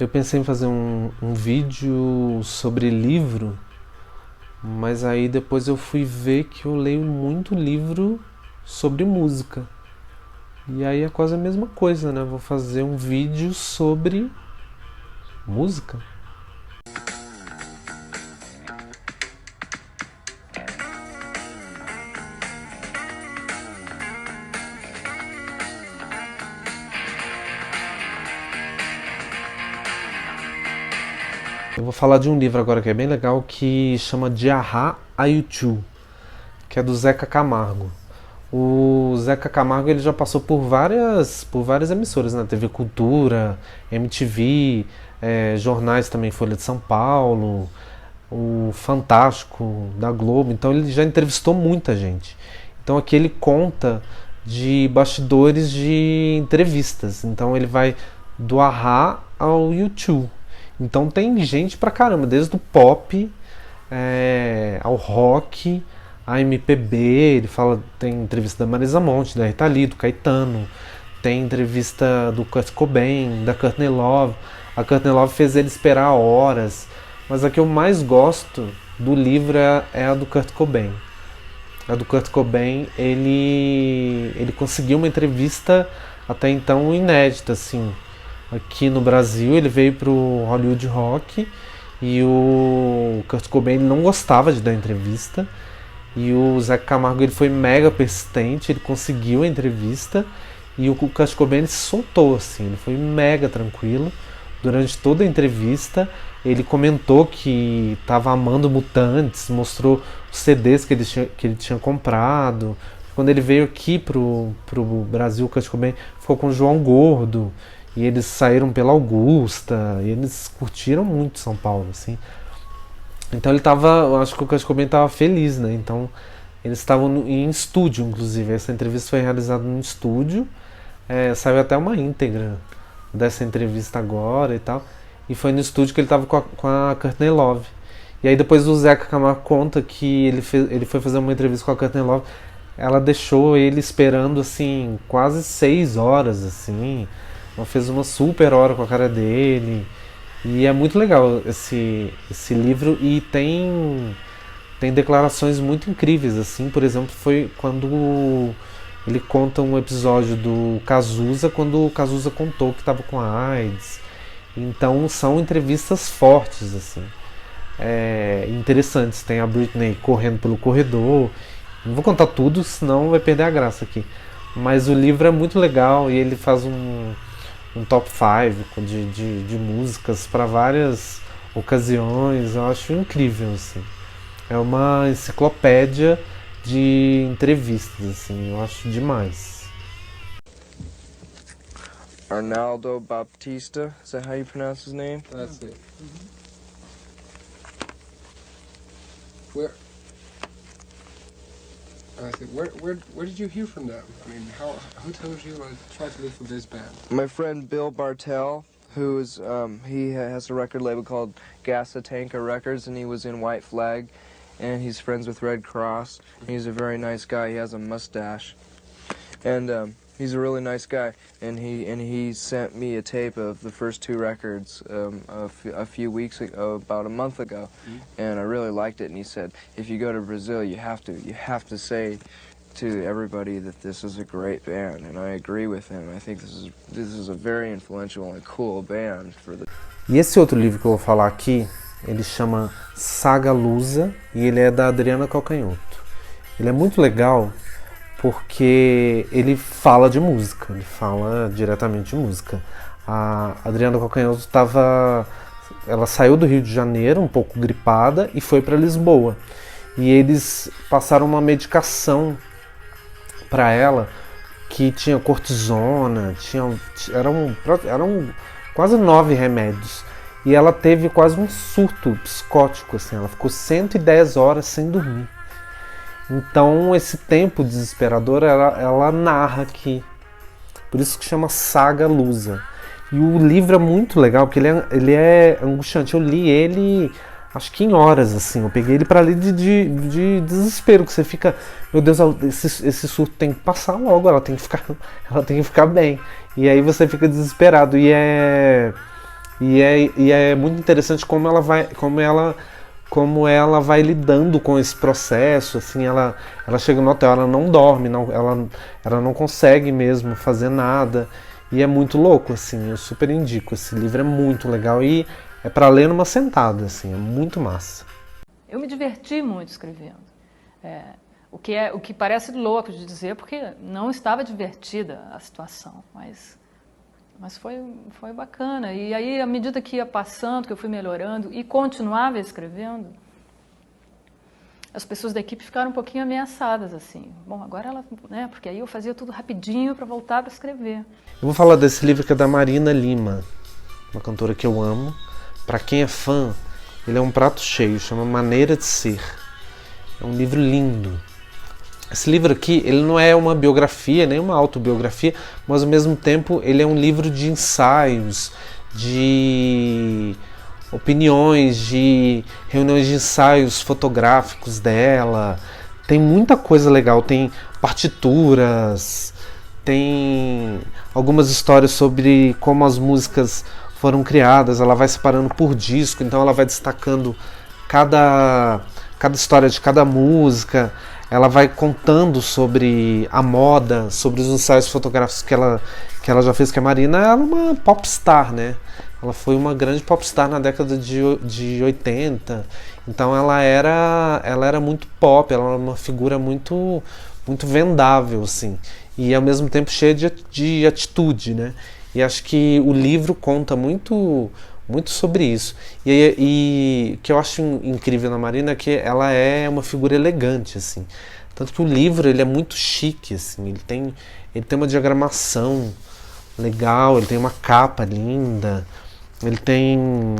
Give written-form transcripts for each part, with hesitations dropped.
Eu pensei em fazer um vídeo sobre livro, mas aí depois eu fui ver que eu leio muito livro sobre música. E aí é quase a mesma coisa, né? Vou fazer um vídeo sobre música. Eu vou falar de um livro agora que é bem legal, que chama De Ahá a U2, que é do Zeca Camargo. O Zeca Camargo ele já passou por várias emissoras, né? TV Cultura, MTV, jornais também, Folha de São Paulo, o Fantástico da Globo. Então ele já entrevistou muita gente. Então aqui ele conta de bastidores de entrevistas. Então ele vai do Ahá ao U2. Então tem gente pra caramba, desde o pop ao rock, a MPB. Ele fala, tem entrevista da Marisa Monte, da Rita Lee, do Caetano, tem entrevista do Kurt Cobain, da Courtney Love. A Courtney Love fez ele esperar horas, mas a que eu mais gosto do livro é a do Kurt Cobain. A do Kurt Cobain, ele conseguiu uma entrevista até então inédita, assim. Aqui no Brasil, ele veio pro Hollywood Rock e o Kurt Cobain ele não gostava de dar entrevista. E o Zeca Camargo ele foi mega persistente, ele conseguiu a entrevista e o Kurt Cobain ele se soltou, assim, ele foi mega tranquilo. Durante toda a entrevista, ele comentou que estava amando Mutantes, mostrou os CDs que ele tinha comprado. Quando ele veio aqui pro Brasil, o Kurt Cobain ficou com o João Gordo e eles saíram pela Augusta e eles curtiram muito São Paulo, assim. Então ele tava, eu acho que o Kurt Cobain tava feliz, né? Então eles estavam em estúdio, inclusive. Essa entrevista foi realizada no estúdio. Saiu até uma íntegra dessa entrevista agora e tal. E foi no estúdio que ele tava com a Courtney Love. E aí depois o Zeca Camargo conta que ele foi fazer uma entrevista com a Courtney Love. Ela deixou ele esperando, assim, quase 6 horas, assim. Ela fez uma super hora com a cara dele. E é muito legal esse livro e tem declarações muito incríveis, assim. Por exemplo, foi quando ele conta um episódio do Cazuza, quando o Cazuza contou que estava com a AIDS. Então são entrevistas fortes, assim, interessantes. Tem a Britney correndo pelo corredor. Não vou contar tudo, senão vai perder a graça aqui. Mas o livro é muito legal e ele faz um top 5 de músicas para várias ocasiões. Eu acho incrível, assim. É uma enciclopédia de entrevistas, assim. Eu acho demais. Arnaldo Baptista, is that how you pronounce his name? That's it. Where? I said, where did you hear from them? I mean, who told you to try to look for this band? My friend Bill Bartell, who is, he has a record label called Gasatanka Records, and he was in White Flag, and he's friends with Red Cross. And he's a very nice guy. He has a mustache, and he's a really nice guy. And he sent me a tape of the first 2 records a few weeks ago, about a month ago, and I really liked it. And he said, if you go to Brazil, you have to say to everybody that this is a great band, and I agree with him. I think this is a very influential and cool band for the. E esse outro livro que eu vou falar aqui, ele chama Saga Lusa e ele é da Adriana Calcanhoto. Ele é muito legal porque ele fala de música, ele fala diretamente de música. A Adriana Calcanhoto ela saiu do Rio de Janeiro um pouco gripada e foi para Lisboa. E eles passaram uma medicação para ela que tinha cortisona, eram quase 9 remédios. E ela teve quase um surto psicótico, assim, ela ficou 110 horas sem dormir. Então esse tempo desesperador ela narra aqui. Por isso que chama Saga Lusa. E o livro é muito legal, porque ele é angustiante. Eu li ele, acho que em horas, assim. Eu peguei ele para ler de desespero, que você fica, meu Deus, esse surto tem que passar logo, ela tem que ficar bem. E aí você fica desesperado. E E é muito interessante como ela vai lidando com esse processo, assim, ela chega no hotel, ela não dorme, ela não consegue mesmo fazer nada, e é muito louco, assim, eu super indico, esse livro é muito legal e é para ler numa sentada, assim, é muito massa. Eu me diverti muito escrevendo, o que parece louco de dizer, porque não estava divertida a situação, mas foi bacana. E aí, à medida que ia passando, que eu fui melhorando e continuava escrevendo, as pessoas da equipe ficaram um pouquinho ameaçadas, assim. Bom, agora ela, né, porque aí eu fazia tudo rapidinho para voltar para escrever. Eu vou falar desse livro que é da Marina Lima, uma cantora que eu amo. Para quem é fã, ele é um prato cheio, chama Maneira de Ser. É um livro lindo. Esse livro aqui, ele não é uma biografia, nem uma autobiografia, mas ao mesmo tempo ele é um livro de ensaios, de opiniões, de reuniões de ensaios fotográficos dela. Tem muita coisa legal, tem partituras, tem algumas histórias sobre como as músicas foram criadas. Ela vai separando por disco, então ela vai destacando cada história de cada música. Ela vai contando sobre a moda, sobre os ensaios fotográficos que ela já fez, que a Marina era uma popstar, né? Ela foi uma grande popstar na década de 80, então ela era muito pop, ela era uma figura muito vendável, assim, e ao mesmo tempo cheia de atitude, né? E acho que o livro conta muito sobre isso. E o que eu acho incrível na Marina é que ela é uma figura elegante, assim. Tanto que o livro ele é muito chique, assim. Ele tem uma diagramação legal, ele tem uma capa linda, ele tem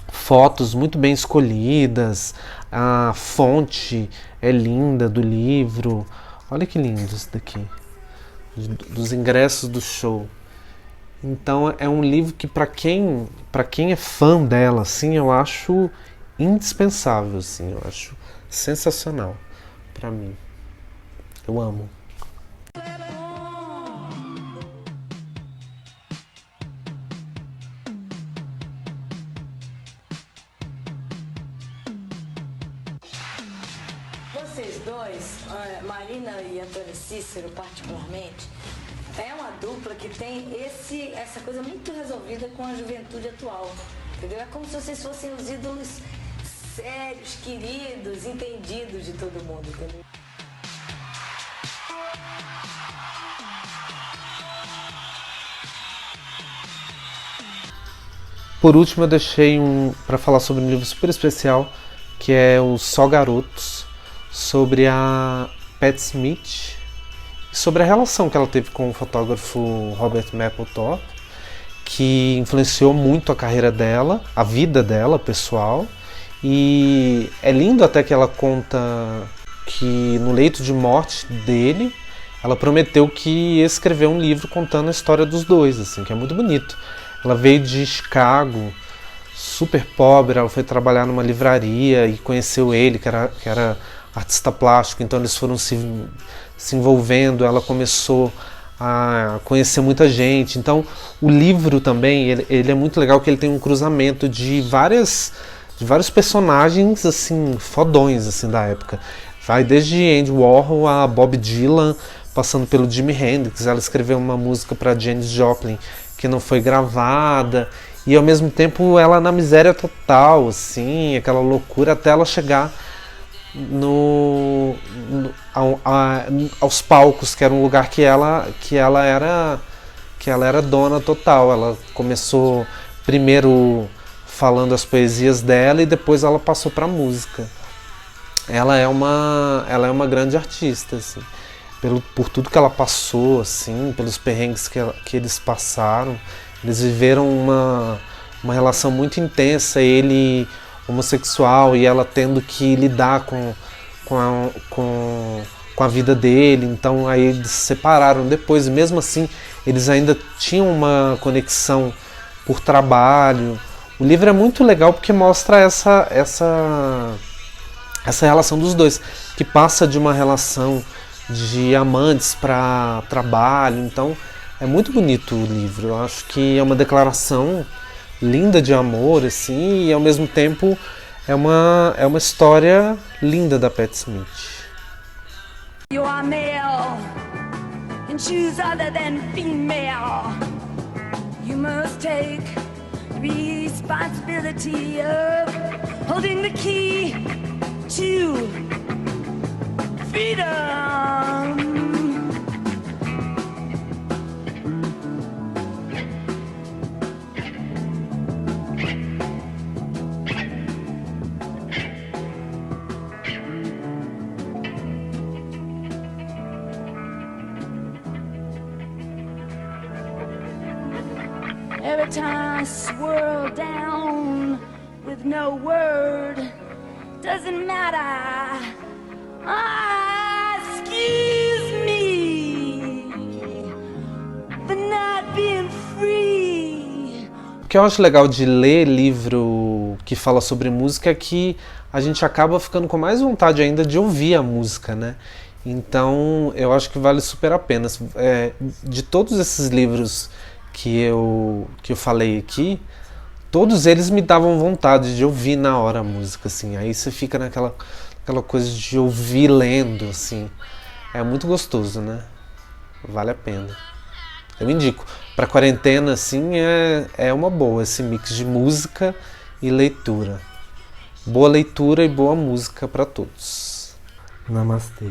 fotos muito bem escolhidas, a fonte é linda do livro. Olha que lindo isso daqui, dos ingressos do show. Então é um livro que para quem é fã dela, assim, eu acho indispensável, assim, eu acho sensacional para mim. Eu amo. Vocês dois, Marina e Antônio Cícero particularmente, é uma dupla que tem essa coisa muito resolvida com a juventude atual, entendeu? É como se vocês fossem os ídolos sérios, queridos, entendidos de todo mundo, entendeu? Por último, eu deixei para falar sobre um livro super especial, que é o Só Garotos, sobre a Pat Smith, sobre a relação que ela teve com o fotógrafo Robert Mapplethorpe, que influenciou muito a carreira dela, a vida dela, pessoal. E é lindo até que ela conta que no leito de morte dele, ela prometeu que ia escrever um livro contando a história dos dois, assim, que é muito bonito. Ela veio de Chicago, super pobre, ela foi trabalhar numa livraria e conheceu ele, que era artista plástico, então eles foram se envolvendo, ela começou a conhecer muita gente. Então o livro também, ele é muito legal, que ele tem um cruzamento de vários personagens assim, fodões assim, da época. Vai desde Andy Warhol a Bob Dylan, passando pelo Jimi Hendrix. Ela escreveu uma música para Janis Joplin que não foi gravada, e ao mesmo tempo ela na miséria total, assim, aquela loucura, até ela chegar aos palcos, que era um lugar que ela era dona total. Ela começou primeiro falando as poesias dela e depois ela passou para a música. Ela é uma grande artista, assim, por tudo que ela passou, assim, pelos perrengues que eles passaram. Eles viveram uma relação muito intensa, ele homossexual e ela tendo que lidar com a vida dele. Então aí eles se separaram depois, e mesmo assim eles ainda tinham uma conexão por trabalho. O livro é muito legal porque mostra essa relação dos dois, que passa de uma relação de amantes para trabalho. Então é muito bonito o livro. Eu acho que é uma declaração linda de amor, assim, e ao mesmo tempo é uma história linda da Patti Smith. You are male and choose other than female. You must take responsibility of holding the key to freedom. Every time I swirl down with no word, doesn't matter. Ah, excuse me for not being free. O que eu acho legal de ler livro que fala sobre música é que a gente acaba ficando com mais vontade ainda de ouvir a música, né? Então eu acho que vale super a pena. De todos esses livros que eu falei aqui, todos eles me davam vontade de ouvir na hora a música, assim. Aí você fica naquela coisa de ouvir lendo, assim. É muito gostoso, né? Vale a pena. Eu indico. Pra quarentena, assim, é uma boa esse mix de música e leitura. Boa leitura e boa música pra todos. Namastê.